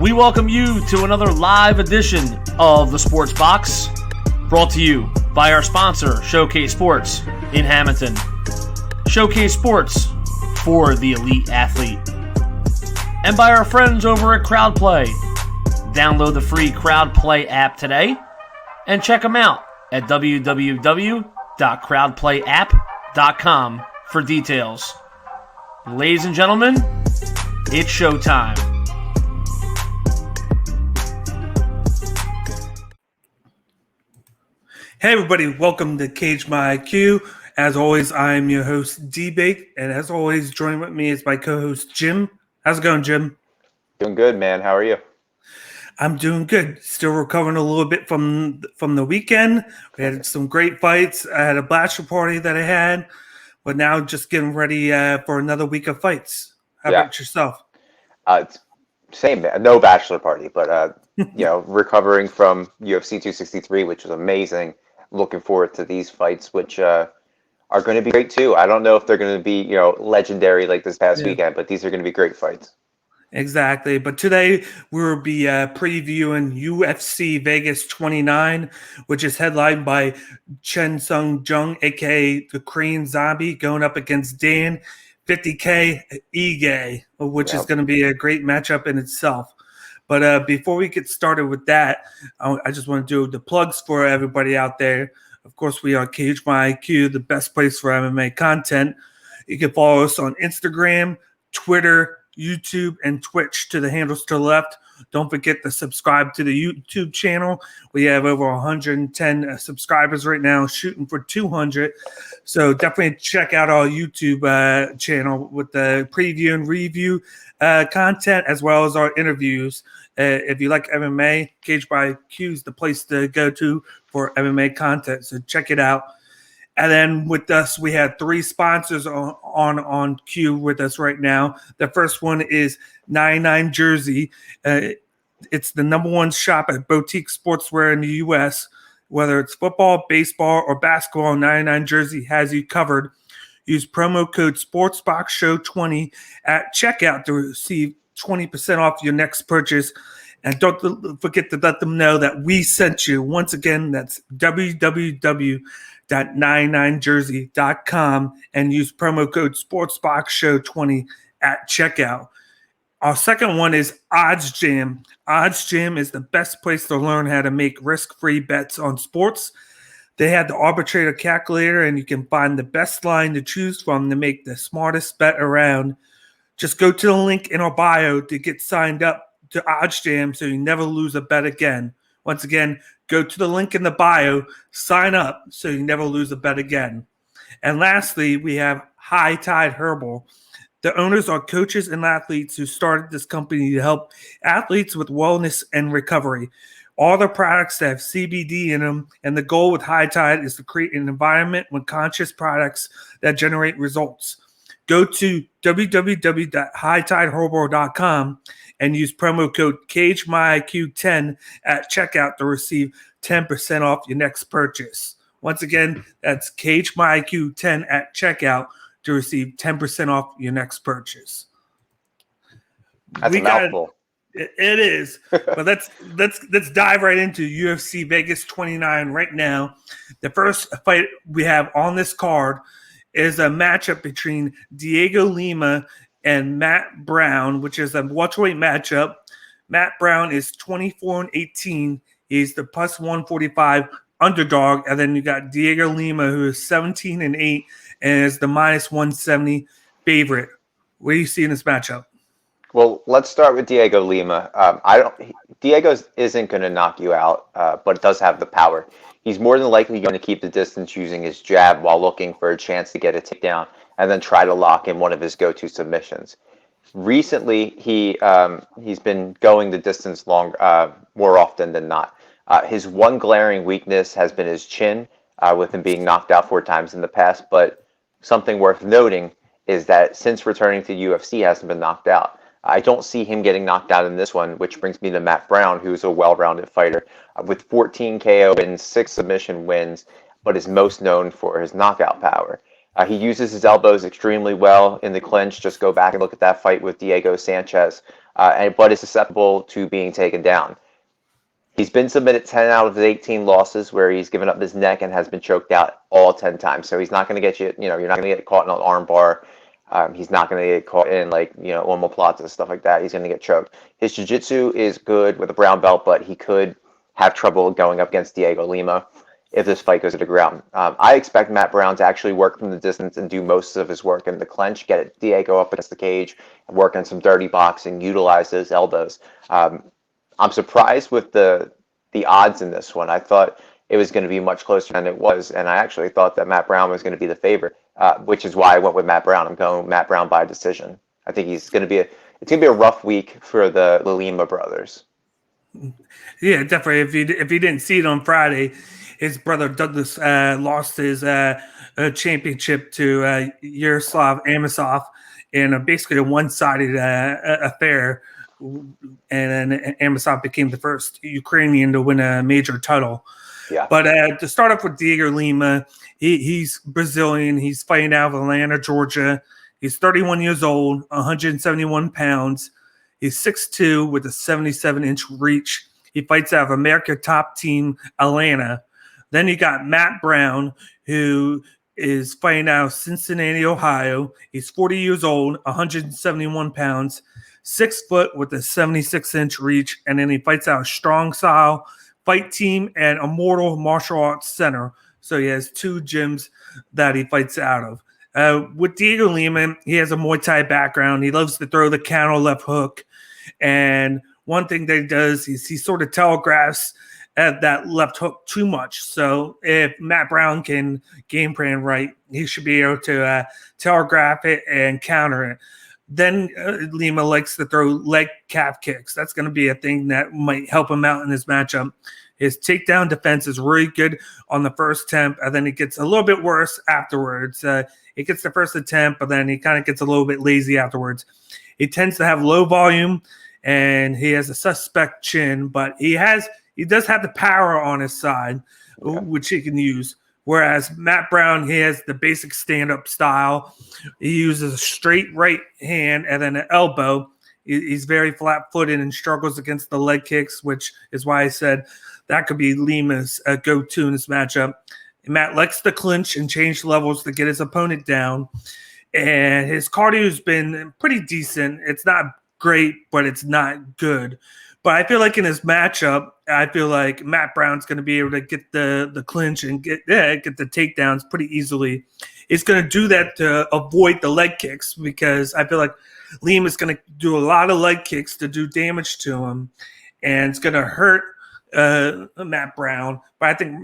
We welcome you to another live edition of the Sports Box, brought to you by our sponsor, Showcase Sports in Hamilton. Showcase Sports for the elite athlete. And by our friends over at CrowdPlay. Download the free CrowdPlay app today and check them out at www.crowdplayapp.com for details. Ladies and gentlemen, it's showtime. Hey everybody, welcome to Cage My IQ. As always, I am your host, D-Bake, and as always, joining with me is my co-host, Jim. How's it going, Jim? Doing good, man. How are you? I'm doing good. Still recovering a little bit from the weekend. We had some great fights. I had a bachelor party that I had, but now just getting ready for another week of fights. How about yourself? It's same. No bachelor party, but recovering from UFC 263, which was amazing. Looking forward to these fights, which are going to be great too. I don't know if they're going to be, legendary like this past weekend, but these are going to be great fights. Exactly. But today we will be previewing UFC Vegas 29, which is headlined by Seung Jung, a.k.a. the Korean Zombie, going up against Dan 50K Ige, which is going to be a great matchup in itself. But before we get started with that, I just want to do the plugs for everybody out there. Of course, we are Cage My IQ, the best place for MMA content. You can follow us on Instagram, Twitter, YouTube, and Twitch to the handles to the left. Don't forget to subscribe to the YouTube channel. We have over 110 subscribers right now, shooting for 200. So definitely check out our YouTube channel with the preview and review content, as well as our interviews. If you like MMA, Cage by IQ is the place to go to for MMA content. So check it out. And then with us, we have three sponsors on queue with us right now. The first one is 99 Jersey. It's the number one shop at boutique sportswear in the U.S. Whether it's football, baseball, or basketball, 99 Jersey has you covered. Use promo code SportsBoxShow20 at checkout to receive 20% off your next purchase. And don't forget to let them know that we sent you. Once again, that's www.99jersey.com and use promo code SportsBoxShow20 at checkout. Our second one is Oddsjam. Oddsjam is the best place to learn how to make risk-free bets on sports. They have the Arbitrator Calculator, and you can find the best line to choose from to make the smartest bet around. Just go to the link in our bio to get signed up to Oddsjam so you never lose a bet again. Once again, go to the link in the bio, sign up so you never lose a bet again. And lastly, we have High Tide Herbal. The owners are coaches and athletes who started this company to help athletes with wellness and recovery. All the products have CBD in them, and the goal with High Tide is to create an environment with conscious products that generate results. Go to www.hightideherbal.com and use promo code CageMyIQ10 at checkout to receive 10% off your next purchase. Once again, that's CageMyIQ10 at checkout to receive 10% off your next purchase. That's a mouthful. It is. But let's dive right into UFC Vegas 29 right now. The first fight we have on this card is a matchup between Dhiego Lima and Matt Brown, which is a welterweight matchup. Matt Brown is 24-18. He's the plus 145 underdog. And then you got Dhiego Lima, who is 17-8 and is the minus 170 favorite. What do you see in this matchup? Well, let's start with Dhiego Lima. Dhiego isn't going to knock you out, but does have the power. He's more than likely going to keep the distance using his jab while looking for a chance to get a takedown and then try to lock in one of his go-to submissions. Recently, he's been going the distance more often than not. His one glaring weakness has been his chin, with him being knocked out 4 times in the past. But something worth noting is that since returning to UFC, he hasn't been knocked out. I don't see him getting knocked out in this one, which brings me to Matt Brown, who's a well-rounded fighter with 14 KO wins, 6 submission wins, but is most known for his knockout power. He uses his elbows extremely well in the clinch. Just go back and look at that fight with Diego Sanchez but is susceptible to being taken down. He's been submitted 10 out of his 18 losses where he's given up his neck and has been choked out all 10 times. So he's not going to get you're not going to get caught in an arm bar. He's not going to get caught in omoplatas and stuff like that. He's going to get choked. His jiu-jitsu is good with a brown belt, but he could have trouble going up against Dhiego Lima if this fight goes to the ground. I expect Matt Brown to actually work from the distance and do most of his work in the clinch, get Dhiego up against the cage, and work on some dirty boxing, utilize those elbows. I'm surprised with the odds in this one. I thought it was going to be much closer than it was, and I actually thought that Matt Brown was going to be the favorite, which is why I went with Matt Brown. I'm going Matt Brown by decision. I think it's going to be a rough week for the Lima brothers. Yeah, definitely. If you didn't see it on Friday, his brother Douglas lost his championship to Yaroslav Amosov in basically a one-sided affair. And then Amosov became the first Ukrainian to win a major title. Yeah. But to start off with Dhiego Lima, he's Brazilian. He's fighting out of Atlanta, Georgia. He's 31 years old, 171 pounds. He's 6'2" with a 77-inch reach. He fights out of America Top Team Atlanta. Then you got Matt Brown, who is fighting out of Cincinnati, Ohio. He's 40 years old, 171 pounds. 6 foot with a 76-inch reach, and then he fights out Strong Style Fight Team and Immortal Martial Arts Center. So he has 2 gyms that he fights out of. With Dhiego Lima, he has a Muay Thai background. He loves to throw the counter left hook, and one thing that he does is he sort of telegraphs at that left hook too much. So if Matt Brown can game plan right, he should be able to telegraph it and counter it. Then Lima likes to throw leg calf kicks. That's going to be a thing that might help him out in this matchup. His takedown defense is really good on the first attempt, and then it gets a little bit worse afterwards. He gets the first attempt, but then he kind of gets a little bit lazy afterwards. He tends to have low volume, and he has a suspect chin, but he does have the power on his side, which he can use. Whereas Matt Brown, he has the basic stand-up style. He uses a straight right hand and then an elbow. He's very flat-footed and struggles against the leg kicks, which is why I said that could be Lima's go-to in this matchup. Matt likes to clinch and change levels to get his opponent down. And his cardio has been pretty decent. It's not great, but it's not good. But I feel like in his matchup, I feel like Matt Brown's going to be able to get the clinch and get the takedowns pretty easily. He's going to do that to avoid the leg kicks because I feel like Liam is going to do a lot of leg kicks to do damage to him, and it's going to hurt Matt Brown. But I think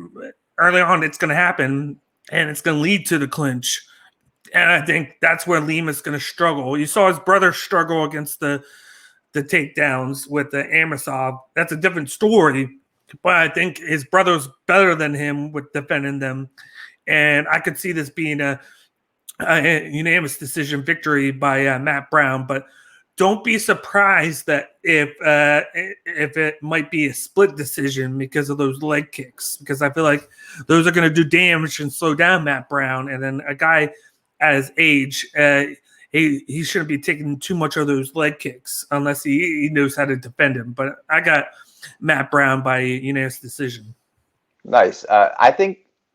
early on it's going to happen, and it's going to lead to the clinch. And I think that's where Liam is going to struggle. You saw his brother struggle against the takedowns with the Amosov. That's a different story, but I think his brother's better than him with defending them. And I could see this being a unanimous decision victory by Matt Brown, but don't be surprised that if it might be a split decision because of those leg kicks, because I feel like those are going to do damage and slow down Matt Brown. And then a guy at his age, he shouldn't be taking too much of those leg kicks unless he knows how to defend him. But I got Matt Brown by unanimous decision. Nice. I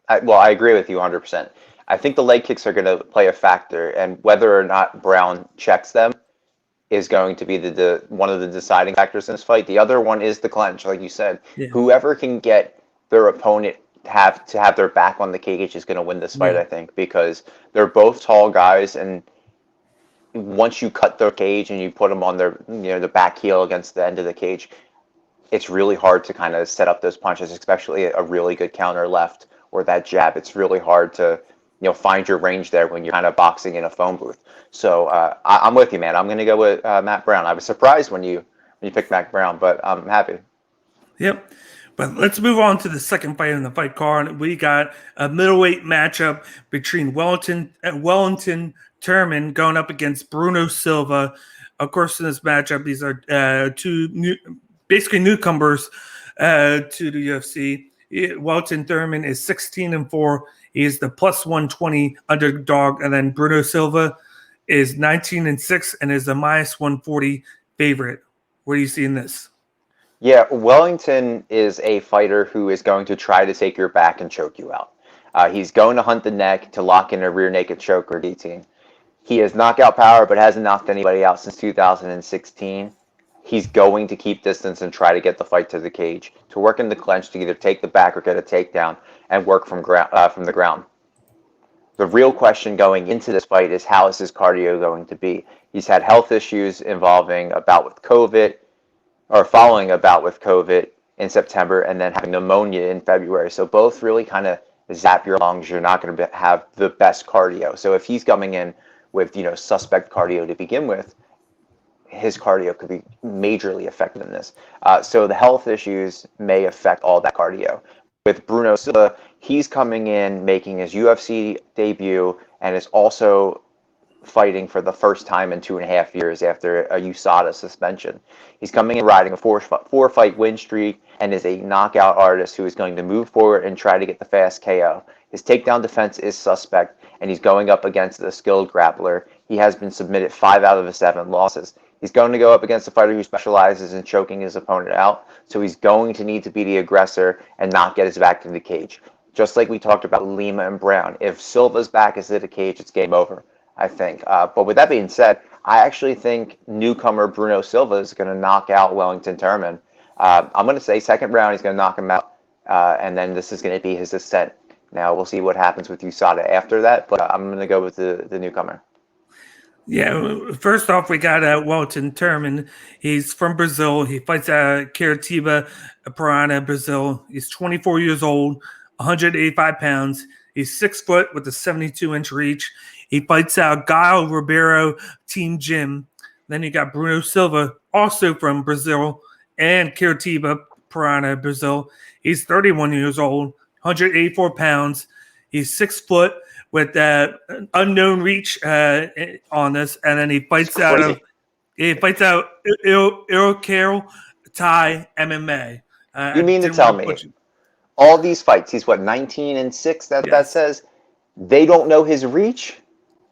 agree with you 100%. I think the leg kicks are going to play a factor, and whether or not Brown checks them is going to be the one of the deciding factors in this fight. The other one is the clinch, like you said. Yeah. Whoever can get their opponent to have their back on the cage is going to win this fight, I think, because they're both tall guys, and once you cut their cage and you put them on their the back heel against the end of the cage, it's really hard to kind of set up those punches, especially a really good counter left or that jab. It's really hard to find your range there when you're kind of boxing in a phone booth. So I'm with you, man. I'm going to go with Matt Brown. I was surprised when you picked Matt Brown, but I'm happy. Yep. But let's move on to the second fight in the fight card. We got a middleweight matchup between Wellington Turman going up against Bruno Silva. Of course, in this matchup, these are two basically newcomers to the UFC. Wellington Turman is 16-4. He is the plus 120 underdog, and then Bruno Silva is 19-6 and is a minus 140 favorite. What do you see in this? Yeah, Wellington is a fighter who is going to try to take your back and choke you out. He's going to hunt the neck to lock in a rear naked choke or guillotine. He has knockout power, but hasn't knocked anybody out since 2016. He's going to keep distance and try to get the fight to the cage, to work in the clinch to either take the back or get a takedown and work from the ground. The real question going into this fight is, how is his cardio going to be? He's had health issues involving a bout with COVID, or following a bout with COVID in September, and then having pneumonia in February. So both really kind of zap your lungs. You're not going to have the best cardio. So if he's coming in with, suspect cardio to begin with, his cardio could be majorly affected in this. So the health issues may affect all that cardio. With Bruno Silva, he's coming in making his UFC debut and is also fighting for the first time in 2.5 years after a USADA suspension. He's coming in riding a four-fight win streak and is a knockout artist who is going to move forward and try to get the fast KO. His takedown defense is suspect, and he's going up against a skilled grappler. He has been submitted 5 out of his 7 losses. He's going to go up against a fighter who specializes in choking his opponent out, so he's going to need to be the aggressor and not get his back to the cage. Just like we talked about Lima and Brown. If Silva's back is to the cage, it's game over, I think. But with that being said, I actually think newcomer Bruno Silva is going to knock out Wellington Turman. I'm going to say second round, he's going to knock him out, and then this is going to be his ascent. Now, we'll see what happens with USADA after that, but I'm going to go with the newcomer. Yeah, first off, we got Wellington Turman. He's from Brazil. He fights at Curitiba, Paraná, Brazil. He's 24 years old, 185 pounds. He's 6 foot with a 72-inch reach. He fights out Gael Ribeiro Team Gym. Then you got Bruno Silva, also from Brazil, and Curitiba, Paraná, Brazil. He's 31 years old, 184 pounds. He's 6 foot with unknown reach on this, and then he fights out Erosa Thai MMA. You mean to tell me all these fights, he's 19-6? That says they don't know his reach.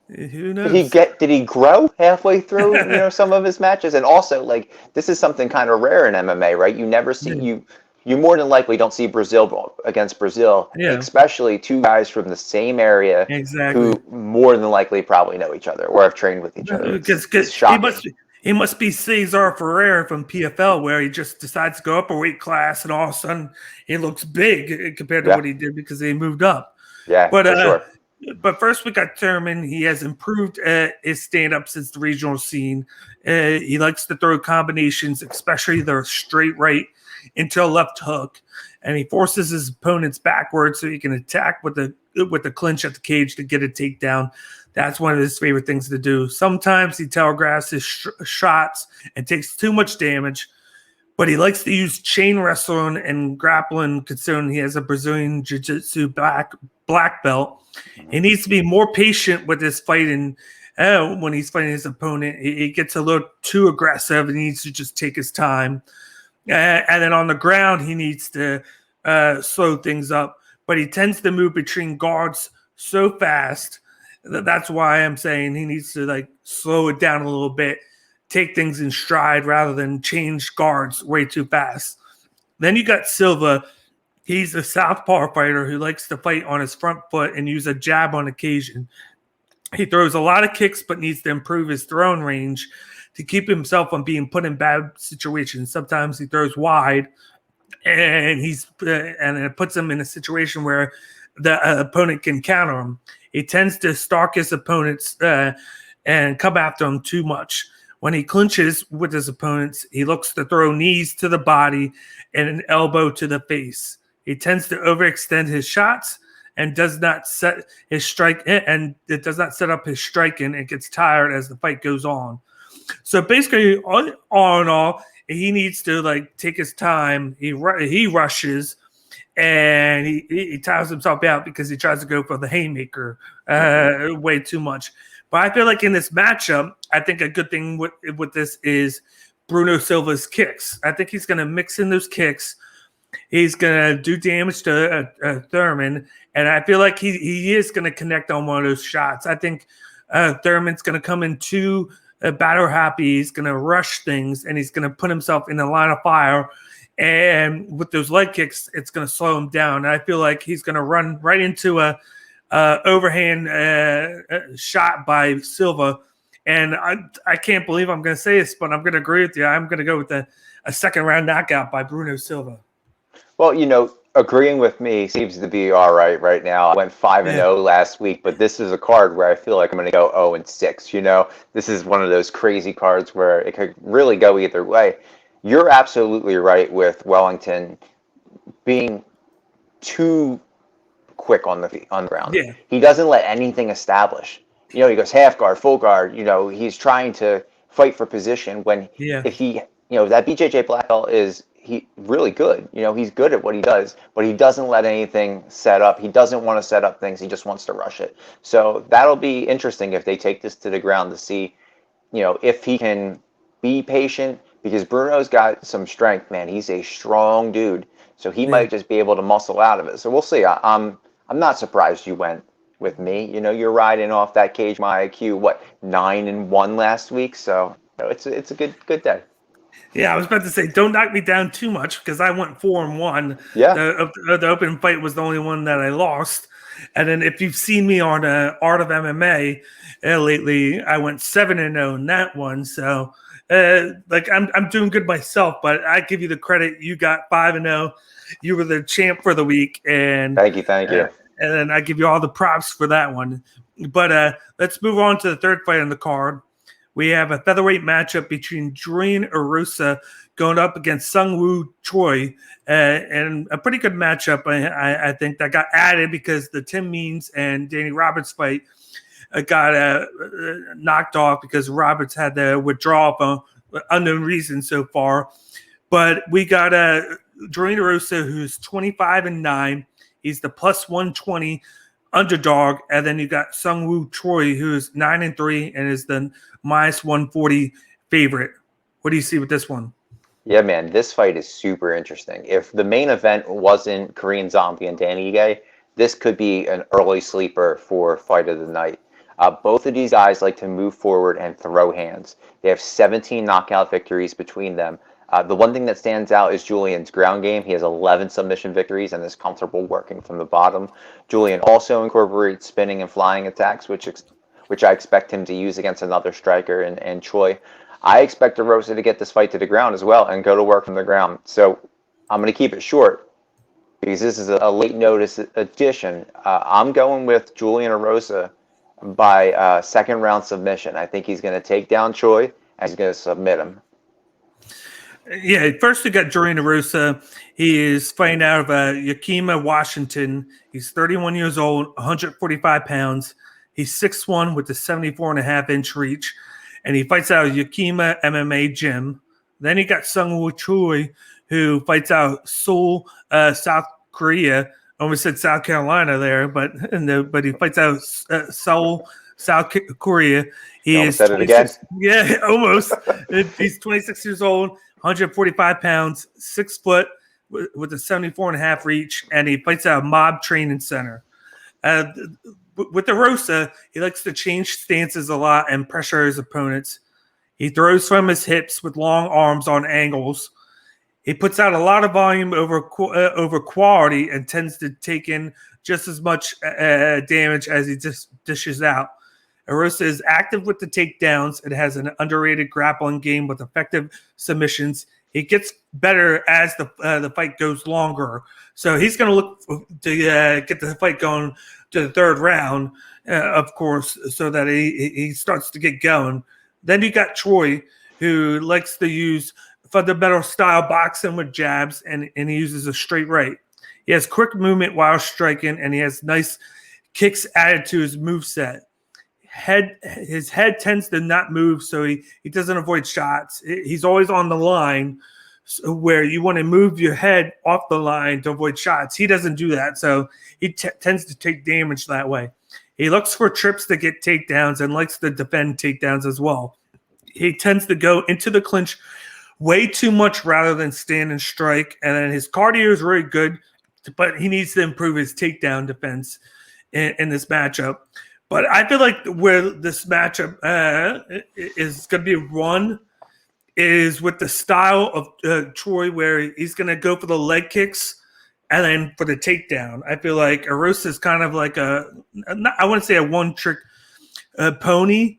Who knows? Did he grow halfway through some of his matches? And also, this is something kind of rare in MMA, right? You never see you more than likely don't see Brazil against Brazil, especially two guys from the same area who more than likely probably know each other or have trained with each other. He must be Cesar Ferreira from PFL, where he just decides to go up a weight class, and all of a sudden he looks big compared to what he did because he moved up. Yeah, but for sure. But first we got Turman. He has improved his stand-up since the regional scene. He likes to throw combinations, especially the straight right into a left hook, and he forces his opponents backwards so he can attack with the clinch at the cage to get a takedown. That's one of his favorite things to do. Sometimes he telegraphs his shots and takes too much damage, but he likes to use chain wrestling and grappling, considering he has a Brazilian Jiu-Jitsu black belt. He needs to be more patient with his fighting. When he's fighting his opponent, he gets a little too aggressive and he needs to just take his time. And then on the ground, he needs to slow things up. But he tends to move between guards so fast that's why I'm saying he needs to slow it down a little bit, take things in stride rather than change guards way too fast. Then you got Silva. He's a southpaw fighter who likes to fight on his front foot and use a jab on occasion. He throws a lot of kicks but needs to improve his throwing range to keep himself from being put in bad situations. Sometimes he throws wide, and it puts him in a situation where the opponent can counter him. He tends to stalk his opponents and come after him too much. When he clinches with his opponents, he looks to throw knees to the body and an elbow to the face. He tends to overextend his shots and does not set his strike, and it does not set up his striking. It gets tired as the fight goes on. So basically, all in all, he needs to take his time. He rushes, and he tires himself out because he tries to go for the haymaker way too much. But I feel like in this matchup, I think a good thing with this is Bruno Silva's kicks. I think he's going to mix in those kicks. He's going to do damage to Turman, and I feel like he is going to connect on one of those shots. I think Thurman's going to come in too battle happy. He's going to rush things, and he's going to put himself in the line of fire. And with those leg kicks, it's going to slow him down. And I feel like he's going to run right into a overhand shot by Silva. And I can't believe I'm going to say this, but I'm going to agree with you. I'm going to go with a second round knockout by Bruno Silva. Well, agreeing with me seems to be all right now. I went 5-0 last week, but this is a card where I feel like I'm going to go 0-6. This is one of those crazy cards where it could really go either way. You're absolutely right with Wellington being too quick on the ground. Yeah. He doesn't let anything establish. He goes half guard, full guard. He's trying to fight for position when if he, that BJJ black belt is really good. He's good at what he does, but he doesn't let anything set up. He doesn't want to set up things. He just wants to rush it. So that'll be interesting if they take this to the ground to see, if he can be patient, because Bruno's got some strength, man. He's a strong dude. So he might just be able to muscle out of it. So we'll see. I'm not surprised you went with me. You're riding off that cage. My IQ, 9-1 last week. So it's a good day. Yeah, I was about to say, don't knock me down too much, because I went 4-1. Yeah. The open fight was the only one that I lost. And then if you've seen me on Art of MMA lately, I went 7-0 in that one. So I'm doing good myself, but I give you the credit. You got 5-0. You were the champ for the week, and thank you. And then I give you all the props for that one. But let's move on to the third fight on the card. We have a featherweight matchup between Julian Erosa going up against Choi, and a pretty good matchup. I think that got added because the Tim Means and Danny Roberts fight got knocked off because Roberts had to withdraw for unknown reasons so far. But we got Julian Erosa, who's 25-9. He's the plus 120 underdog, and then you got Choi, who's 9-3 and is the minus 140 favorite. What do you see with this one? Yeah, man, this fight is super interesting. If the main event wasn't Korean Zombie and Danny Dhiego, this could be an early sleeper for fight of the night. Both of these guys like to move forward and throw hands. They have 17 knockout victories between them. The one thing that stands out is Julian's ground game. He has 11 submission victories and is comfortable working from the bottom. Julian also incorporates spinning and flying attacks, which I expect him to use against another striker and Choi. I expect Erosa to get this fight to the ground as well and go to work from the ground. So I'm going to keep it short because this is a late notice addition. I'm going with Julian Erosa by second round submission. I think he's going to take down Choi and he's going to submit him. Yeah, first we got Julian Erosa. He is fighting out of Yakima, Washington. He's 31 years old, 145 pounds. He's 6'1" with a 74.5-inch reach, and he fights out of Yakima MMA gym. Then he got Seung Choi, who fights out Seoul, South Korea. I almost said South Carolina there, but he fights out Seoul, South Korea. He is said it again. Yeah, almost. He's 26 years old, 145 pounds, 6 foot with a 74.5 reach, and he fights out of Mob Training Center. With Erosa, he likes to change stances a lot and pressure his opponents. He throws from his hips with long arms on angles. He puts out a lot of volume over quality and tends to take in just as much damage as he dishes out. Erosa is active with the takedowns and has an underrated grappling game with effective submissions. He gets better as the fight goes longer. So he's going to look to get the fight going to the third round, of course, so that he starts to get going. Then you got Choi, who likes to use fundamental style boxing with jabs, and he uses a straight right. He has quick movement while striking, and he has nice kicks added to his moveset. His head tends to not move, so he doesn't avoid shots. He's always on the line, where you want to move your head off the line to avoid shots. He doesn't do that, so he tends to take damage that way. He looks for trips to get takedowns and likes to defend takedowns as well. He tends to go into the clinch way too much rather than stand and strike, and then his cardio is really good, but he needs to improve his takedown defense in this matchup. But I feel like where this matchup is going to be won is with the style of Choi, where he's going to go for the leg kicks and then for the takedown. I feel like Erosa is kind of like I wouldn't say a one-trick pony,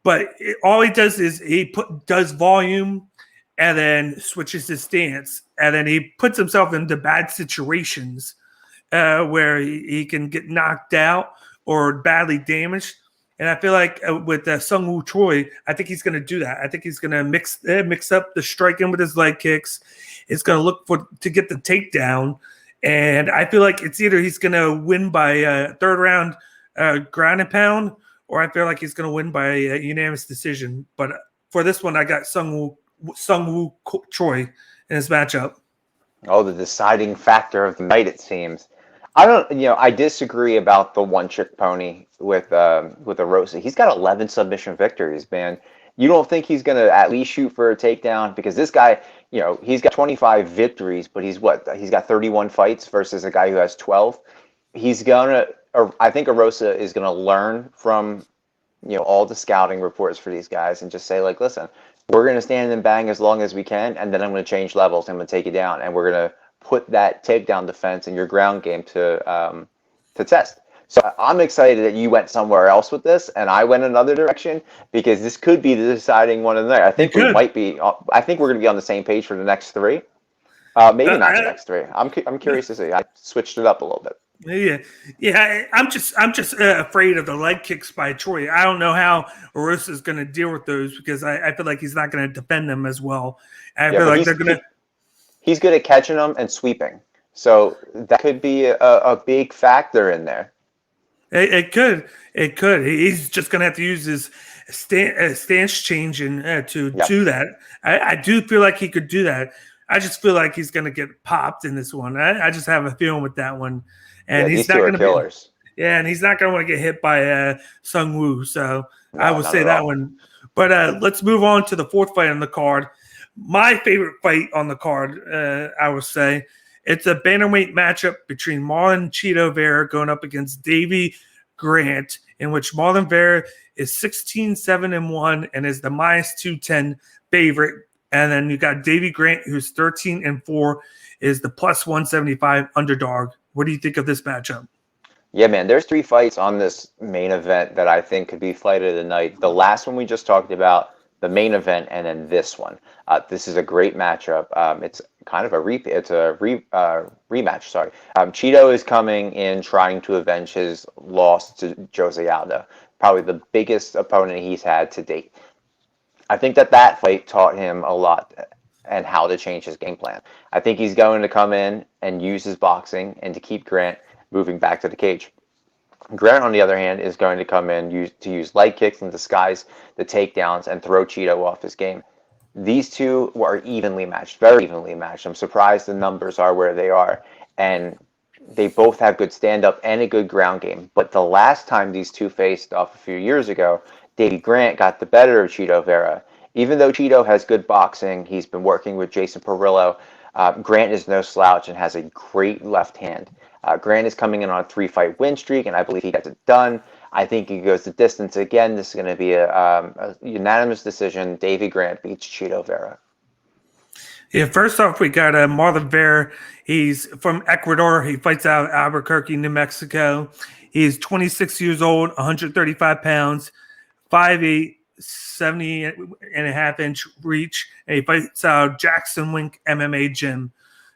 but all he does is he does volume and then switches his stance, and then he puts himself into bad situations where he can get knocked out or badly damaged. And I feel like with Seung Choi, I think he's going to do that. I think he's going to mix up the striking with his leg kicks. He's going to look to get the takedown. And I feel like it's either he's going to win by third round ground and pound, or I feel like he's going to win by a unanimous decision. But for this one, I got Seung Choi in this matchup. Oh, the deciding factor of the night, it seems. I disagree about the one-trick pony with Erosa. He's got 11 submission victories, man. You don't think he's going to at least shoot for a takedown? Because this guy, he's got 25 victories, but he's got 31 fights versus a guy who has 12. I think Erosa is going to learn from, all the scouting reports for these guys and just say, like, listen, we're going to stand and bang as long as we can, and then I'm going to change levels. I'm going to take you down, and we're going to put that takedown defense in your ground game to test. So I'm excited that you went somewhere else with this, and I went another direction, because this could be the deciding one of the night. I think we're going to be on the same page for the next three. Maybe not the next three. I'm curious to see. I switched it up a little bit. Yeah. I'm just afraid of the leg kicks by Choi. I don't know how Erosa is going to deal with those, because I feel like he's not going to defend them as well. I feel like they're going to. He's good at catching them and sweeping, so that could be a big factor in there. It could. He's just going to have to use his stance changing to do that. I do feel like he could do that. I just feel like he's going to get popped in this one. I just have a feeling with that one. And he's not going to killers. And he's not going to want to get hit by Seung Woo. So I would say that one. But let's move on to the fourth fight on the card. My favorite fight on the card, I would say. It's a bantamweight matchup between Marlon Cheeto Vera going up against Davey Grant, in which Marlon Vera is 16-7-1 and is the -210 favorite. And then you got Davey Grant, who's 13-4, is the +175 underdog. What do you think of this matchup? Yeah, man, there's 3 fights on this main event that I think could be fight of the night. The last one we just talked about, the main event, and then this one. This is a great matchup. It's kind of a repeat. It's a rematch. Sorry. Cheeto is coming in trying to avenge his loss to Jose Aldo, probably the biggest opponent he's had to date. I think that fight taught him a lot and how to change his game plan. I think he's going to come in and use his boxing and to keep Grant moving back to the cage. Grant, on the other hand, is going to come in to use leg kicks and disguise the takedowns and throw Cheeto off his game. These two were evenly matched, very evenly matched. I'm surprised the numbers are where they are. And they both have good stand-up and a good ground game. But the last time these two faced off a few years ago, Davey Grant got the better of Cheeto Vera. Even though Cheeto has good boxing, he's been working with Jason Perillo. Grant is no slouch and has a great left hand. Grant is coming in on a 3-fight win streak, and I believe he gets it done. I think he goes the distance again. This is going to be a unanimous decision. Davey Grant beats Cheeto Vera. Yeah, first off, we got Marlon Vera. He's from Ecuador. He fights out of Albuquerque, New Mexico. He's 26 years old, 135 pounds, 5'8", 70.5-inch reach, and he fights out of Jackson Wink MMA gym.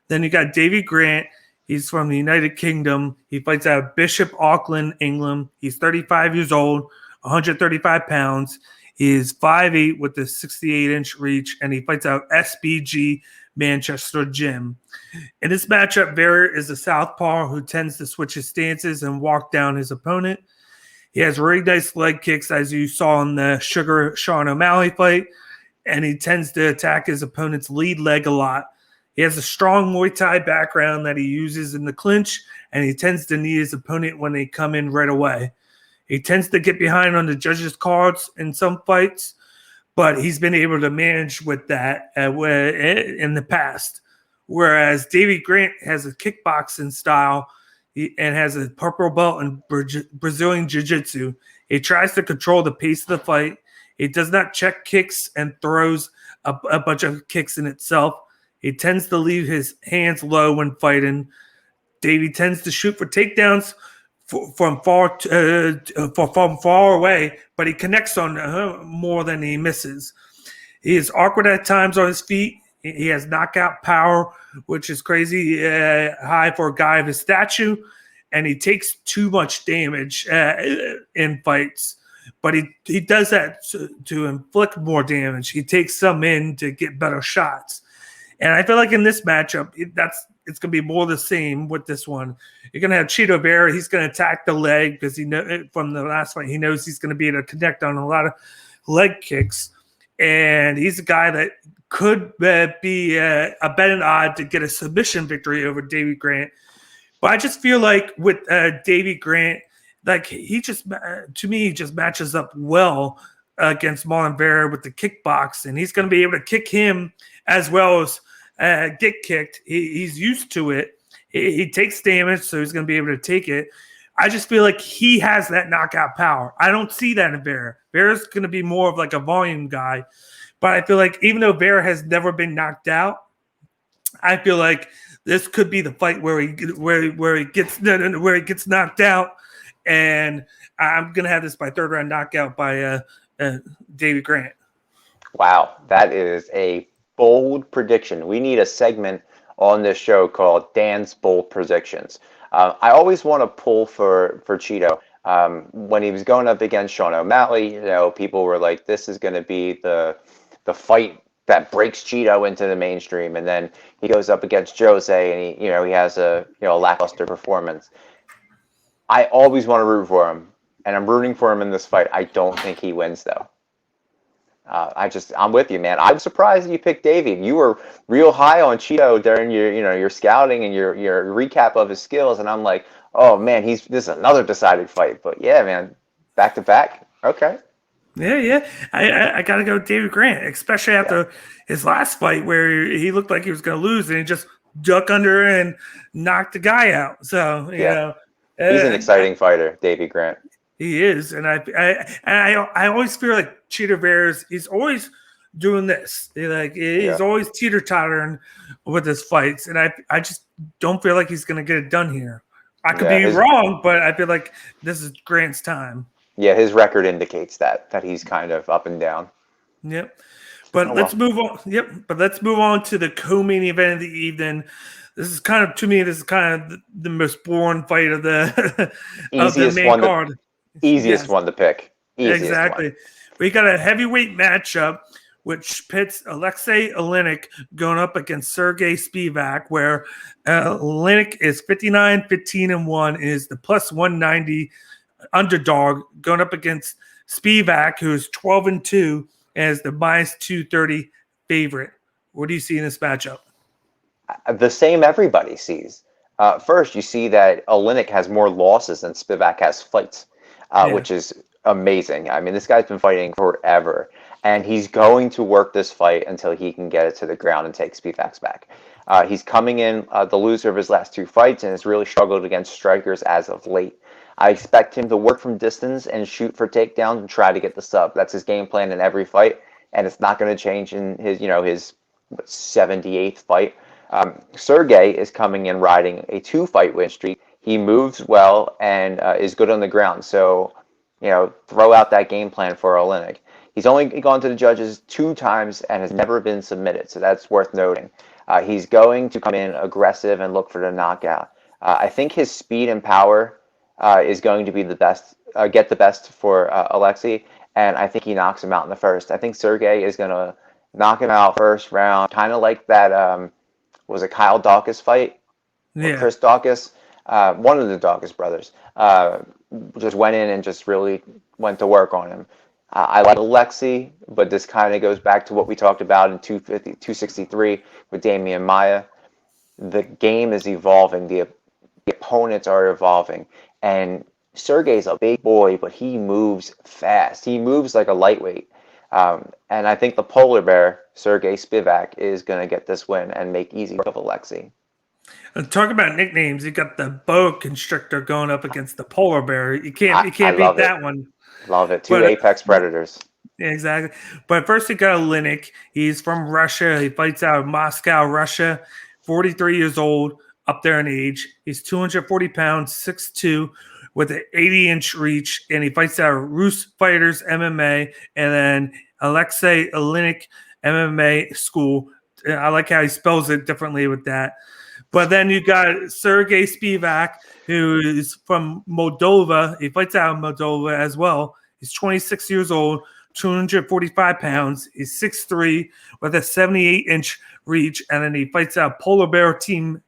Then you got Davey Grant. He's from the United Kingdom. He fights out of Bishop Auckland, England. He's 35 years old, 135 pounds. He is 5'8" with a 68-inch reach, and he fights out SBG Manchester Gym. In this matchup, Vera is a southpaw who tends to switch his stances and walk down his opponent. He has really nice leg kicks, as you saw in the Sugar Sean O'Malley fight, and he tends to attack his opponent's lead leg a lot. He has a strong Muay Thai background that he uses in the clinch, and he tends to knee his opponent when they come in right away. He tends to get behind on the judges' cards in some fights, but he's been able to manage with that in the past. Whereas Davey Grant has a kickboxing style and has a purple belt in Brazilian Jiu-Jitsu. He He tries to control the pace of the fight. He does not check kicks and throws a bunch of kicks in itself. He tends to leave his hands low when fighting. Davey tends to shoot for takedowns from far away, but he connects on more than he misses. He is awkward at times on his feet. He has knockout power, which is crazy high for a guy of his stature, and he takes too much damage in fights. But he does that to inflict more damage. He takes some in to get better shots. And I feel like in this matchup, it's going to be more the same with this one. You're going to have Chito Vera. He's going to attack the leg because from the last fight, he knows he's going to be able to connect on a lot of leg kicks. And he's a guy that could be a betting odd to get a submission victory over Davey Grant. But I just feel like with Davey Grant, like he just matches up well against Marlon Vera with the kickbox, and he's going to be able to kick him as well as get kicked. He's used to it. He takes damage, so he's going to be able to take it. I just feel like he has that knockout power. I don't see that in Vera. Vera's going to be more of like a volume guy, but I feel like even though Vera has never been knocked out, I feel like this could be the fight where he gets knocked out, and I'm going to have this by third round knockout by Davey Grant. Wow, that is a bold prediction. We need a segment on this show called Dan's Bold Predictions. I always want to pull for Chito. When he was going up against Sean O'Malley, people were like, this is going to be the fight that breaks Chito into the mainstream. And then he goes up against Jose, and he has a lackluster performance. I always want to root for him, and I'm rooting for him in this fight. I don't think he wins, though. I'm with you, man. I'm surprised you picked Davey. You were real high on Chito during your scouting and your recap of his skills, and I'm like, oh man, this is another decided fight. But yeah, man, back to back. Okay. Yeah. I gotta go with Davey Grant, especially after his last fight where he looked like he was gonna lose, and he just ducked under and knocked the guy out. So he's an exciting fighter, Davey Grant. He is, and I always feel like Chito Vera's, he's always doing this. He's always teeter-tottering with his fights, and I just don't feel like he's going to get it done here. I could be wrong, but I feel like this is Grant's time. Yeah, his record indicates that he's kind of up and down. Yep. But let's move on. Yep. But let's move on to the co-main event of the evening. This is kind of the most boring fight of the main card. Easiest one to pick. Exactly. We got a heavyweight matchup which pits Aleksei Oleinik going up against Sergey Spivak, where Oleinik is 59-15-1 and is the plus 190 underdog going up against Spivak, who is 12-2 as the minus 230 favorite. What do you see in this matchup? The same everybody sees. First, you see that Oleinik has more losses than Spivak has fights. Which is amazing. I mean, this guy's been fighting forever, and he's going to work this fight until he can get it to the ground and take Spivak's back. He's coming in the loser of his last two fights and has really struggled against strikers as of late. I expect him to work from distance and shoot for takedowns and try to get the sub. That's his game plan in every fight, and it's not going to change in his 78th fight. Sergey is coming in riding a 2-fight win streak. He moves well and is good on the ground. So, throw out that game plan for Oleinik. He's only gone to the judges 2 times and has never been submitted. So that's worth noting. He's going to come in aggressive and look for the knockout. I think his speed and power is going to be the best, get the best for Aleksei. And I think he knocks him out in the first. I think Sergey is going to knock him out first round, kind of like that, was it Kyle Dawkins fight? Yeah. Chris Dawkins? One of the Dawkins brothers just went in and just really went to work on him. I like Aleksei, but this kind of goes back to what we talked about in 263 with Damian Maia. The game is evolving. The opponents are evolving. And Sergey's a big boy, but he moves fast. He moves like a lightweight. And I think the polar bear, Sergey Spivak, is going to get this win and make easy work of Aleksei. Talk about nicknames. You got the boa constrictor going up against the polar bear. You can't beat that one. Love it. Two But, apex predators. exactly. But first you got Oleinik. He's from Russia. He fights out of Moscow, Russia. 43 years old, up there in age. He's 240 pounds, 6'2", with an 80-inch reach, and he fights out of Rus Fighters MMA, and then Aleksei Oleinik MMA School. I like how he spells it differently with that. But then you got Sergey Spivak, who is from Moldova. He fights out of Moldova as well. He's 26 years old, 245 pounds. He's 6'3", with a 78-inch reach, and then he fights out Polar Bear Team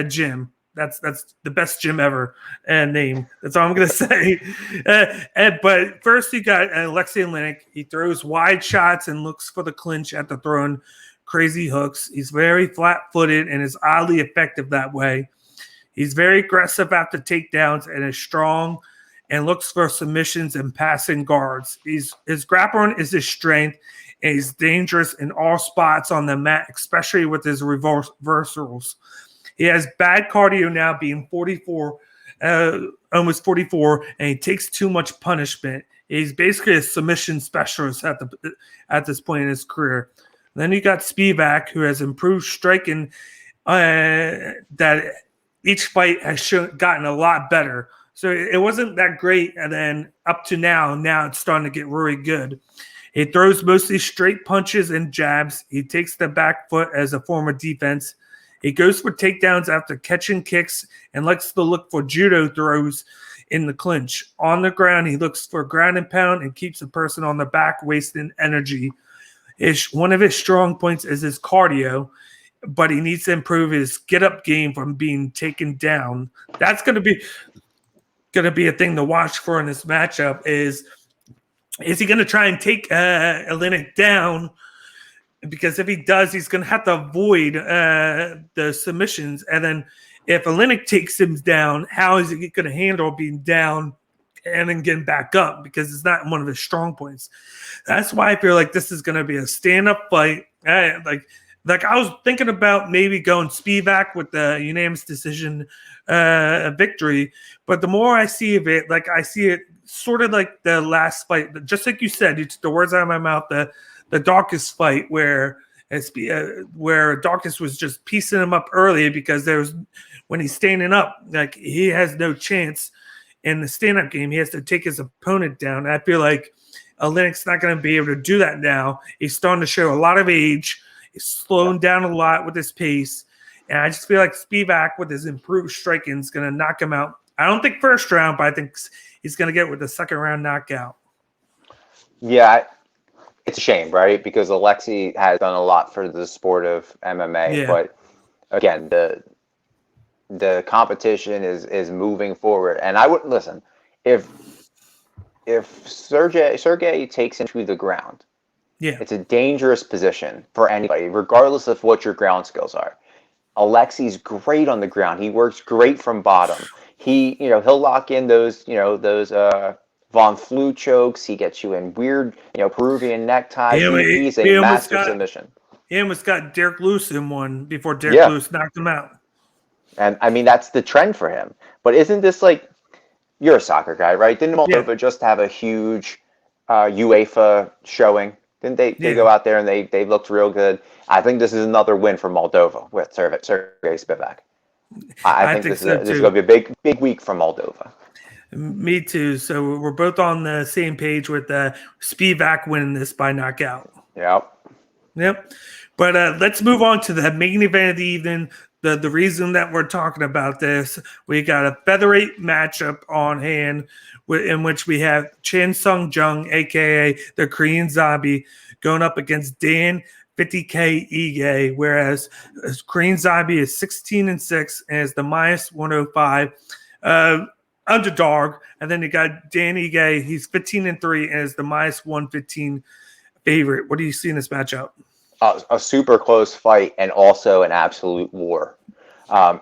Gym. That's the best gym ever name. That's all I'm going to say. But first you got Aleksei Oleinik. He throws wide shots and looks for the clinch at the throwing crazy hooks. He's very flat-footed and is oddly effective that way. He's very aggressive after takedowns and is strong and looks for submissions and passing guards. His grappling is his strength, and he's dangerous in all spots on the mat, especially with his reversals. He has bad cardio now, being 44, almost 44, and he takes too much punishment. He's basically a submission specialist at this point in his career. Then you got Spivak, who has improved striking. That each fight has gotten a lot better. So it wasn't that great, and then up to now it's starting to get really good. He throws mostly straight punches and jabs. He takes the back foot as a form of defense. He goes for takedowns after catching kicks and likes to look for judo throws in the clinch. On the ground, he looks for ground and pound and keeps the person on the back, wasting energy. One of his strong points is his cardio, but he needs to improve his get-up game from being taken down. That's going to be a thing to watch for in this matchup. Is he going to try and take Oleinik down? Because if he does, he's going to have to avoid the submissions. And then if Oleinik takes him down, how is he going to handle being down and then getting back up? Because it's not one of his strong points. That's why I feel like this is going to be a stand-up fight. Like I was thinking about maybe going Spivak with the unanimous decision victory. But the more I see of it, like I see it sort of like the last fight. Just like you said, you took the words out of my mouth, the Darkest fight where Darkest was just piecing him up early because when he's standing up, like he has no chance in the stand-up game. He has to take his opponent down. And I feel like Oleinik's not going to be able to do that now. He's starting to show a lot of age. He's slowing down a lot with his pace. And I just feel like Spivak with his improved striking is going to knock him out. I don't think first round, but I think he's going to get with the second round knockout. Yeah, it's a shame, right? Because Aleksei has done a lot for the sport of MMA. Yeah. But again, the competition is moving forward. And I wouldn't listen. If Sergey takes him to the ground, it's a dangerous position for anybody, regardless of what your ground skills are. Aleksei's great on the ground. He works great from bottom. He'll lock in those Von Flue chokes. He gets you in weird, Peruvian neckties. He's a master submission. He almost got Derek Lewis in one before Derek Lewis knocked him out. And I mean, that's the trend for him. But isn't this like, you're a soccer guy, right? Didn't Moldova just have a huge UEFA showing? Didn't they go out there and they looked real good? I think this is another win for Moldova with Sergey Spivak. I think this is going to be a big week for Moldova. Me too. So we're both on the same page with Spivak winning this by knockout. Yep. But let's move on to the main event of the evening. The reason that we're talking about this, we got a featherweight matchup on hand in which we have Seung Jung, a.k.a. the Korean Zombie, going up against Dan 50K Ige, whereas Korean Zombie is 16-6 and is the minus 105 underdog. And then you got Dan Ige, he's 15-3 and is the minus 115 favorite. What do you see in this matchup? A super close fight and also an absolute war.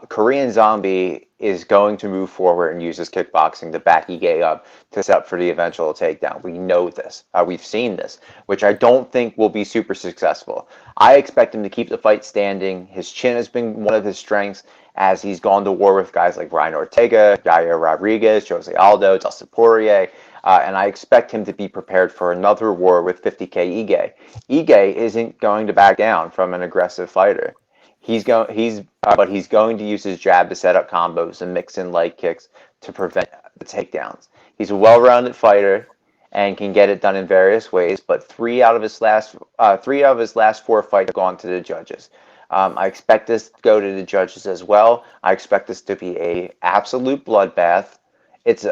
Korean Zombie is going to move forward and use his kickboxing to back Ige up to set up for the eventual takedown. We know this. We've seen this, which I don't think will be super successful. I expect him to keep the fight standing. His chin has been one of his strengths as he's gone to war with guys like Ryan Ortega, Yair Rodriguez, Jose Aldo, Dustin Poirier. and I expect him to be prepared for another war with 50K Ige. Ige isn't going to back down from an aggressive fighter. But he's going to use his jab to set up combos and mix in leg kicks to prevent the takedowns. He's a well-rounded fighter and can get it done in various ways. But three out of his last 4 fights have gone to the judges. I expect this to go to the judges as well. I expect this to be a absolute bloodbath. It's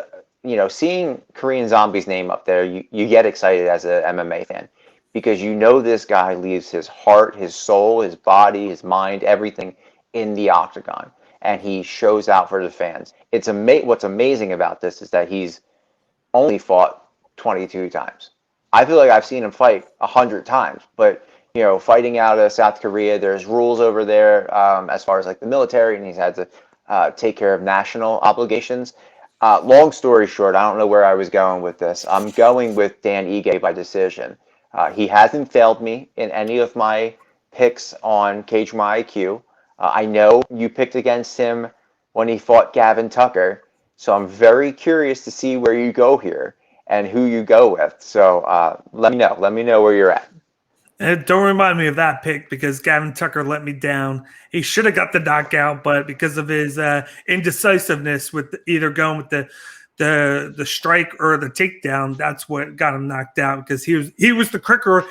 seeing Korean Zombie's name up there, you get excited as an MMA fan because this guy leaves his heart, his soul, his body, his mind, everything in the octagon, and he shows out for the fans. What's amazing about this is that he's only fought 22 times. I feel like I've seen him fight 100 times, but fighting out of South Korea, there's rules over there as far as like the military, and he's had to take care of national obligations. Long story short, I don't know where I was going with this. I'm going with Dan Ige by decision. He hasn't failed me in any of my picks on Cage My IQ. I know you picked against him when he fought Gavin Tucker, so I'm very curious to see where you go here and who you go with. So let me know. Let me know where you're at. Don't remind me of that pick because Gavin Tucker let me down. He should have got the knockout, but because of his indecisiveness with either going with the strike or the takedown, that's what got him knocked out because he was the quicker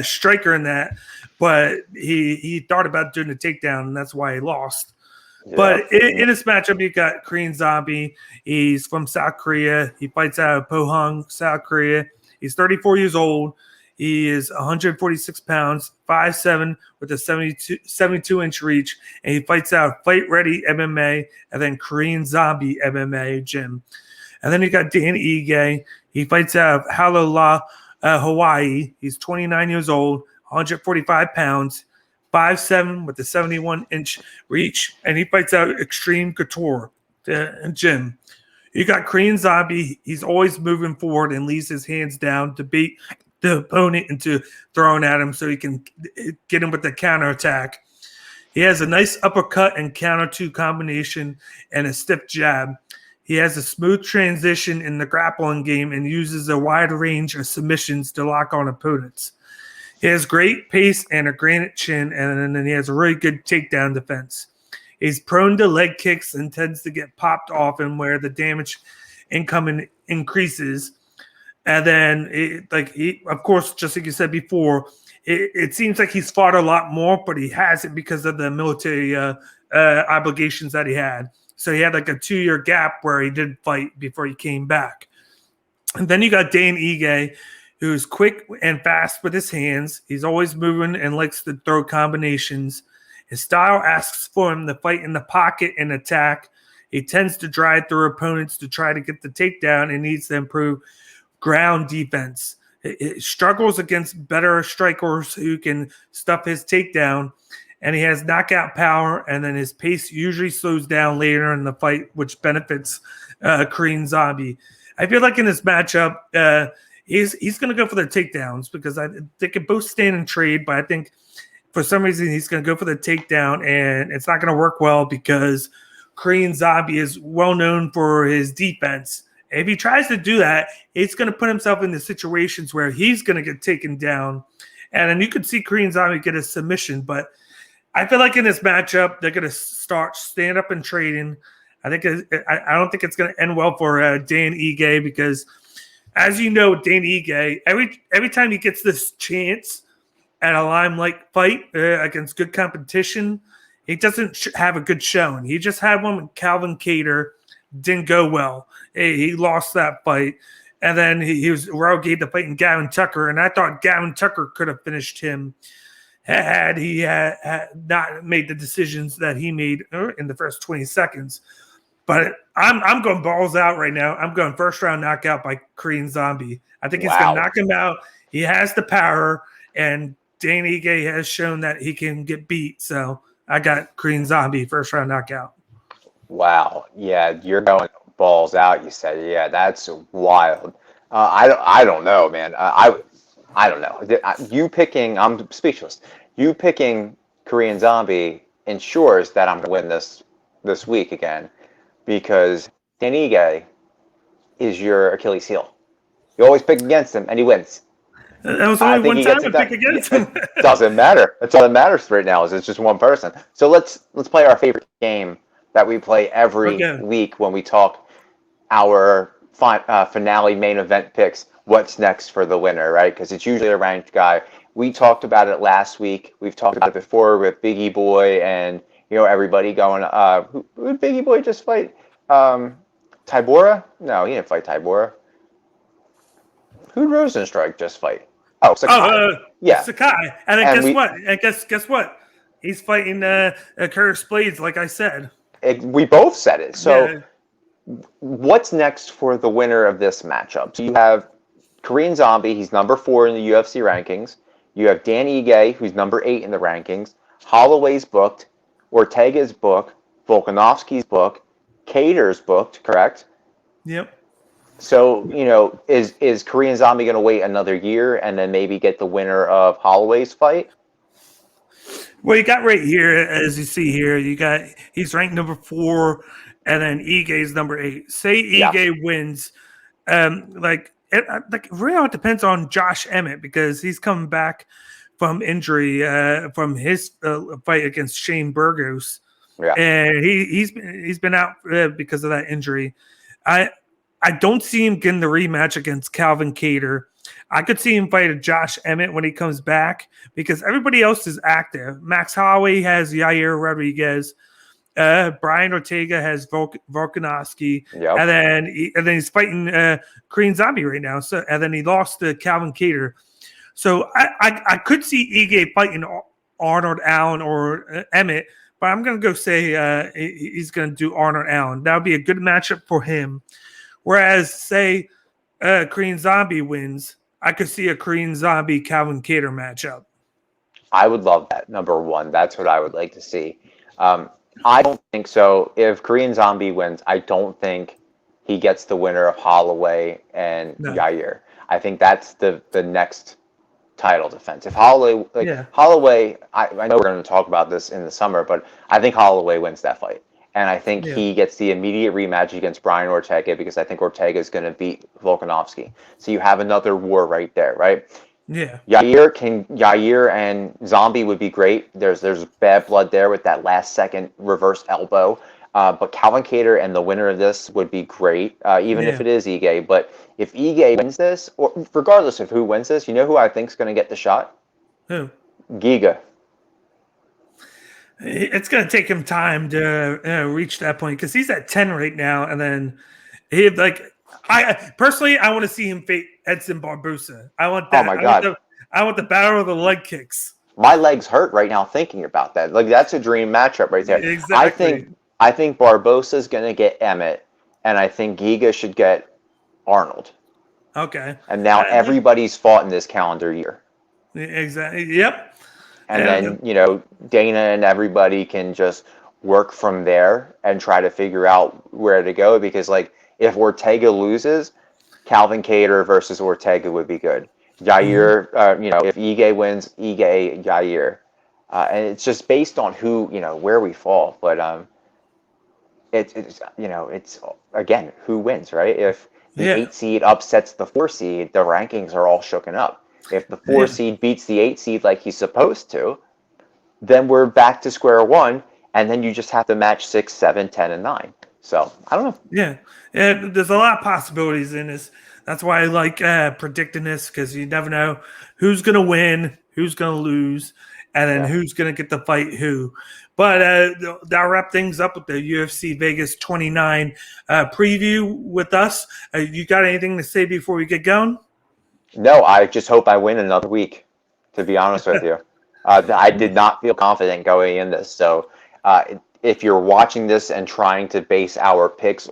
striker in that, but he thought about doing the takedown, and that's why he lost. Yeah. But in this matchup, you got Korean Zombie. He's from South Korea. He fights out of Pohang, South Korea. He's 34 years old. He is 146 pounds, 5'7", with a 72-inch reach, and he fights out Fight Ready MMA and then Korean Zombie MMA gym. And then you got Dan Ige. He fights out of Halola, Hawaii. He's 29 years old, 145 pounds, 5'7", with a 71-inch reach, and he fights out Extreme Couture gym. You got Korean Zombie. He's always moving forward and leaves his hands down to beat the opponent into throwing at him so he can get him with the counterattack. He has a nice uppercut and counter two combination and a stiff jab. He has a smooth transition in the grappling game and uses a wide range of submissions to lock on opponents. He has great pace and a granite chin, and then he has a really good takedown defense. He's prone to leg kicks and tends to get popped often where the damage incoming increases. And then, of course, just like you said before, it seems like he's fought a lot more, but he hasn't because of the military obligations that he had. So he had like a 2-year gap where he did fight before he came back. And then you got Dan Ige, who's quick and fast with his hands. He's always moving and likes to throw combinations. His style asks for him to fight in the pocket and attack. He tends to drive through opponents to try to get the takedown and needs to improve ground defense. It struggles against better strikers who can stuff his takedown, and he has knockout power, and then his pace usually slows down later in the fight, which benefits Korean Zombie. I feel like in this matchup, he's going to go for the takedowns because they can both stand and trade, but I think for some reason he's going to go for the takedown, and it's not going to work well because Korean Zombie is well known for his defense. If he tries to do that, it's going to put himself into situations where he's going to get taken down. And then you could see Korean Zombie get a submission. But I feel like in this matchup, they're going to start stand up and trading. I don't think it's going to end well for Dan Ige because, as you know, Dan Ige, every time he gets this chance at a limelight fight against good competition, he doesn't have a good showing. He just had one with Calvin Kattar. Didn't go well. He lost that fight. And then he was relegated to fighting Gavin Tucker. And I thought Gavin Tucker could have finished him had he had not made the decisions that he made in the first 20 seconds. But I'm going balls out right now. I'm going first round knockout by Korean Zombie. I think he's going to knock him out. He has the power. And Dan Ige has shown that he can get beat. So I got Korean Zombie first round knockout. Wow. Yeah, you're going balls out, you said. Yeah, that's wild. I don't know, man. I don't know. You picking, I'm speechless. You picking Korean Zombie ensures that I'm going to win this week again because Dan Ige is your Achilles heel. You always pick against him, and he wins. That was only one time to pick against him. It doesn't matter. That's all that matters right now is it's just one person. So let's play our favorite game that we play every week when we talk our finale main event picks. What's next for the winner, right? Because it's usually a ranked guy. We talked about it last week. We've talked about it before with Biggie Boy and everybody going. Who did Biggie Boy just fight? Tybura? No, he didn't fight Tybura. Who did Rosenstrike just fight? Oh, Sakai. Yeah, Sakai. And then guess what? And guess what? He's fighting Curtis Blades, like I said. We both said it. So what's next for the winner of this matchup? So you have Korean Zombie. He's number 4 in the UFC rankings. You have Dan Ige, who's number 8 in the rankings. Holloway's booked. Ortega's booked. Volkanovski's booked. Cater's booked, correct? Yep. So, is Korean Zombie going to wait another year and then maybe get the winner of Holloway's fight? Well, you got right here, as you see here, he's ranked number 4, and then Ige's number 8. Say Ige wins, it really depends on Josh Emmett because he's coming back from injury from his fight against Shane Burgos. Yeah. And he's been out because of that injury. I don't see him getting the rematch against Calvin Kattar. I could see him fight Josh Emmett when he comes back because everybody else is active. Max Holloway has Yair Rodriguez. Brian Ortega has Volkanovski. Yep. And then he's fighting Korean Zombie right now. So and then he lost to Calvin Kattar. So I could see Ige fighting Arnold Allen or Emmett, but I'm going to go say he's going to do Arnold Allen. That would be a good matchup for him. Whereas, say, Korean Zombie wins, I could see a Korean Zombie Calvin Kattar matchup. I would love that, number 1. That's what I would like to see. I don't think so. If Korean Zombie wins, I don't think he gets the winner of Holloway and Yair. I think that's the next title defense. If Holloway, Holloway, I know we're going to talk about this in the summer, but I think Holloway wins that fight. And I think he gets the immediate rematch against Brian Ortega because I think Ortega is going to beat Volkanovski. So you have another war right there, right? Yeah. Yair and Zombie would be great. There's bad blood there with that last second reverse elbow. But Calvin Kattar and the winner of this would be great, even if it is Ige. But if Ige wins this, or regardless of who wins this, you know who I think is going to get the shot? Who? Giga. It's going to take him time to reach that point because he's at 10 right now. And then I personally want to see him fight Edson Barbosa. I want that. Oh my God. I want the battle of the leg kicks. My legs hurt right now thinking about that. Like that's a dream matchup right there. Exactly. I think Barbosa's going to get Emmett, and I think Giga should get Arnold. Okay. And now everybody's fought in this calendar year. Exactly. Yep. And then, Dana and everybody can just work from there and try to figure out where to go. Because, if Ortega loses, Calvin Kattar versus Ortega would be good. Yair, if Ige wins, Ige, Yair. And it's just based on who, where we fall. But it's again, who wins, right? If the 8 seed upsets the 4 seed, the rankings are all shooken up. If the 4 seed beats the 8 seed like he's supposed to, then we're back to square one, and then you just have to match 6, 7, 10, and 9. So, I don't know. Yeah, there's a lot of possibilities in this. That's why I like predicting this, because you never know who's going to win, who's going to lose, and then who's going to get the fight who. But that'll wrap things up with the UFC Vegas 29 preview with us. You got anything to say before we get going? No, I just hope I win another week, to be honest with you. I did not feel confident going in this. So if you're watching this and trying to base our picks,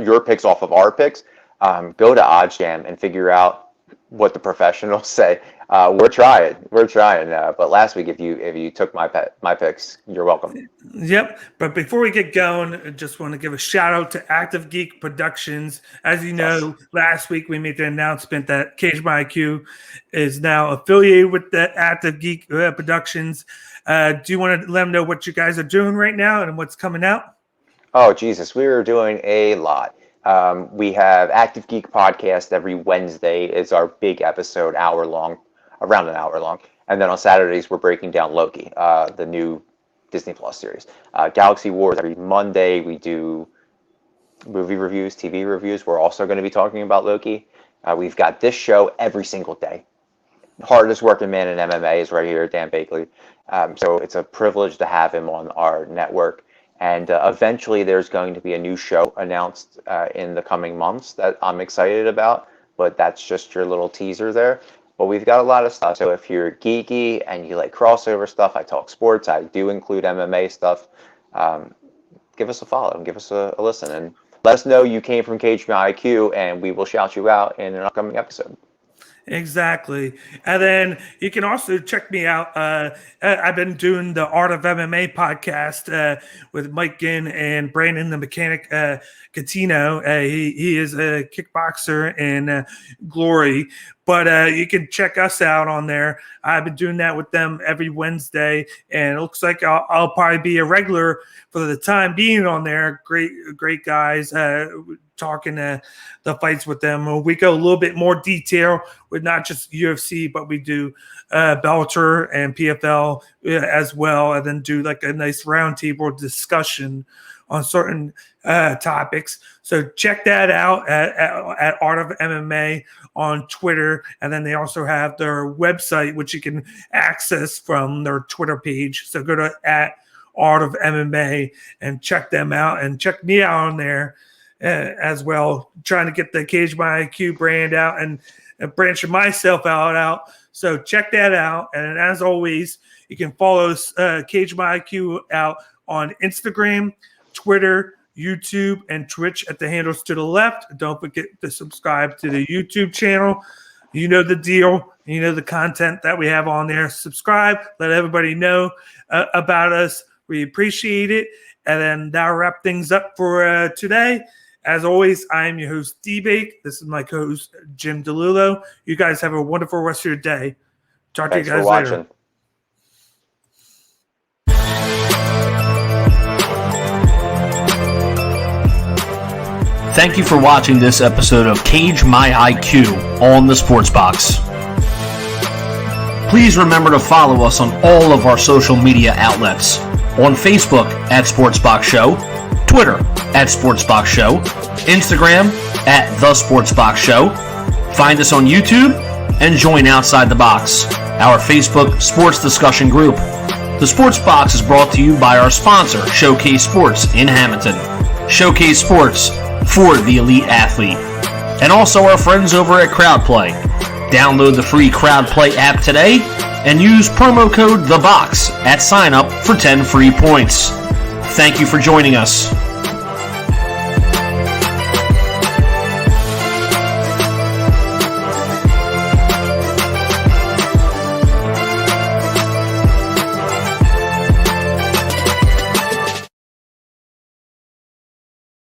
your picks off of our picks, go to Oddsjam and figure out what the professionals say. We're trying. But last week, if you took my picks, you're welcome. Yep. But before we get going, I just want to give a shout out to Active Geek Productions. As you know, last week we made the announcement that Cage My IQ is now affiliated with the Active Geek Productions. Do you want to let them know what you guys are doing right now and what's coming out? Oh, Jesus. We are doing a lot. We have Active Geek Podcast every Wednesday. It's our big episode, around an hour long. And then on Saturdays, we're breaking down Loki, the new Disney Plus series. Galaxy Wars every Monday. We do movie reviews, TV reviews. We're also going to be talking about Loki. We've got this show every single day. Hardest working man in MMA is right here, Dan Bakley. So it's a privilege to have him on our network. And eventually there's going to be a new show announced in the coming months that I'm excited about. But that's just your little teaser there. But we've got a lot of stuff. So if you're geeky and you like crossover stuff, I talk sports. I do include MMA stuff. Give us a follow and give us a listen. And let us know you came from Cage My IQ, and we will shout you out in an upcoming episode. Exactly. And then you can also check me out. I've been doing the Art of MMA podcast with Mike Ginn and Brandon the Mechanic Catino. He is a kickboxer in Glory. But you can check us out on there. I've been doing that with them every Wednesday, and it looks like I'll probably be a regular for the time being on there. Great guys. Talking the fights with them. We go a little bit more detail with not just UFC, but we do Bellator and PFL as well, and then do like a nice roundtable discussion on certain topics. So check that out at Art of MMA on Twitter, and then they also have their website, which you can access from their Twitter page. So go to @Art of MMA and check them out, and check me out on there as well, trying to get the Cage My IQ brand out and branching myself out. So check that out. And as always, you can follow Cage My IQ out on Instagram, Twitter, YouTube, and Twitch at the handles to the left. Don't forget to subscribe to the YouTube channel. You know the deal. You know the content that we have on there. Subscribe. Let everybody know about us. We appreciate it. And then that'll wrap things up for today. As always, I am your host, D-Bake. This is my co-host, Jim DiLullo. You guys have a wonderful rest of your day. Talk to you guys later. Thank you for watching this episode of Cage My IQ on the Sports Box. Please remember to follow us on all of our social media outlets. On Facebook @SportsBox Show, Twitter @SportsBox Show, Instagram @TheSportsBox Show. Find us on YouTube and join Outside the Box, our Facebook sports discussion group. The Sports Box is brought to you by our sponsor, Showcase Sports in Hamilton. Showcase Sports for the elite athlete. And also our friends over at CrowdPlay. Download the free CrowdPlay app today and use promo code THEBOX at sign up for 10 free points. Thank you for joining us.